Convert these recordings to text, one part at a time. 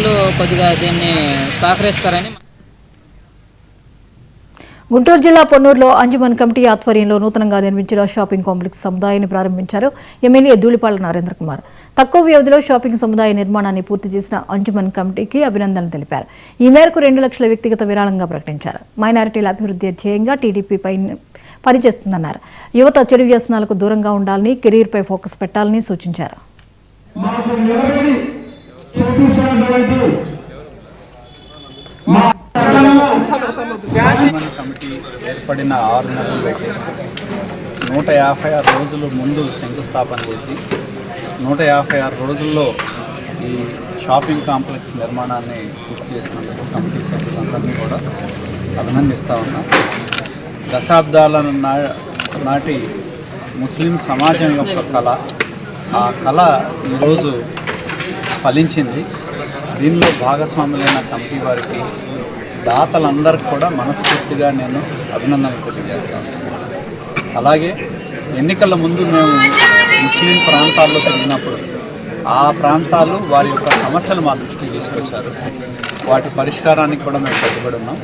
ప్రజలు కొద్దిగా దీన్ని సహకరిస్తారని. గుంటూరు జిల్లా పొన్నూరులో అంజుమన్ కమిటీ ఆధ్వర్యంలో నూతనంగా నిర్మించిన షాపింగ్ కాంప్లెక్స్ సముదాయాన్ని ప్రారంభించారు ఎమ్మెల్యే ధూళిపాళ్ల నరేంద్ర కుమార్. తక్కువ వ్యవధిలో షాపింగ్ సముదాయ నిర్మాణాన్ని పూర్తి చేసిన అంజుమన్ కమిటీకి అభినందనలు తెలిపారు. ఈ మేరకు 2 లక్షల వ్యక్తిగత విరాళంగా ప్రకటించారు. మైనారిటీల అభివృద్ధి ధ్యేయంగా టీడీపీ పనిచేస్తుందన్నారు. యువత చెడు వ్యసనాలకు దూరంగా ఉండాలని, కెరీర్పై ఫోకస్ పెట్టాలని సూచించారు. కమిటీ ఏర్పడిన 6 నెలలకి 156 రోజులు ముందు శంకుస్థాపన చేసి 156 రోజుల్లో ఈ షాపింగ్ కాంప్లెక్స్ నిర్మాణాన్ని పూర్తి చేసినందుకు కమిటీ సభ్యులందరినీ కూడా అభినందిస్తూ ఉన్నాం. దశాబ్దాల నాటి ముస్లిం సమాజం యొక్క కళ, ఆ కళ ఈరోజు ఫలించింది. దీనిలో భాగస్వాములైన కమిటీ వారికి, దాతలందరికీ కూడా మనస్ఫూర్తిగా నేను అభినందనలు తెలియజేస్తాను. అలాగే ఎన్నికల ముందు మేము ముస్లిం ప్రాంతాల్లో తిరిగినప్పుడు ఆ ప్రాంతాలు వారి యొక్క సమస్యలు మా దృష్టికి తీసుకొచ్చారు. వాటి పరిష్కారానికి కూడా మేము కట్టుబడి ఉన్నాం.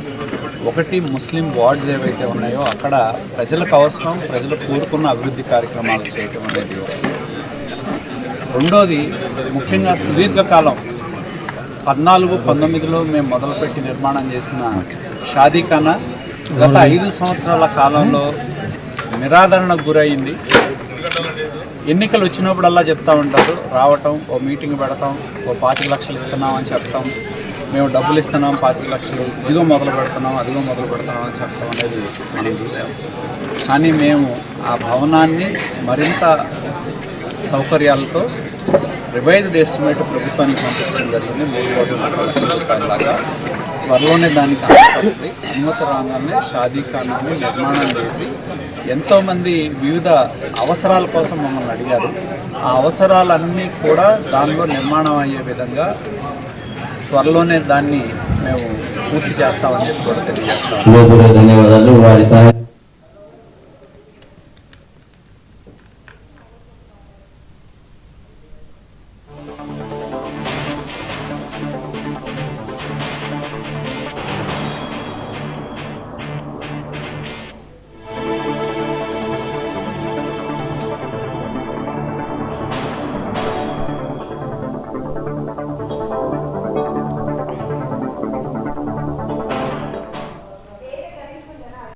ఒకటి, ముస్లిం వార్డ్స్ ఏవైతే ఉన్నాయో అక్కడ ప్రజలకు అవసరం, ప్రజలు కోరుకున్న అభివృద్ధి కార్యక్రమాలు చేయటం అనేది. రెండోది, ముఖ్యంగా సుదీర్ఘకాలం 14-19లో మేము మొదలుపెట్టి నిర్మాణం చేసిన షాదీఖానా గత 5 సంవత్సరాల కాలంలో నిరాదరణకు గురైంది. ఎన్నికలు వచ్చినప్పుడల్లా చెప్తూ ఉంటారు, రావటం, ఓ మీటింగ్ పెడతాం, ఓ 25 లక్షలు ఇస్తున్నాం అని చెప్తాం, మేము డబ్బులు ఇస్తున్నాం 25 లక్షలు, ఇదిగో మొదలు పెడుతున్నాం, అదిగో మొదలు పెడుతున్నాం అని చెప్పడం అనేది మనం చూసాం. కానీ మేము ఆ భవనాన్ని మరింత సౌకర్యాలతో రివైజ్డ్ ఎస్టిమేట్ ప్రభుత్వానికి పంపించడం జరిగింది. 3,40,00,000 రూపాయల దాకా. త్వరలోనే దానికి వస్తుంది. అనుమతి రాగానే షాదీఖానాన్ని నిర్మాణం చేసి ఎంతోమంది వివిధ అవసరాల కోసం మమ్మల్ని అడిగారు. ఆ అవసరాలన్నీ కూడా దానిలో నిర్మాణం అయ్యే విధంగా త్వరలోనే దాన్ని మేము పూర్తి చేస్తామని చెప్పి కూడా తెలియజేస్తాము. ధన్యవాదాలు.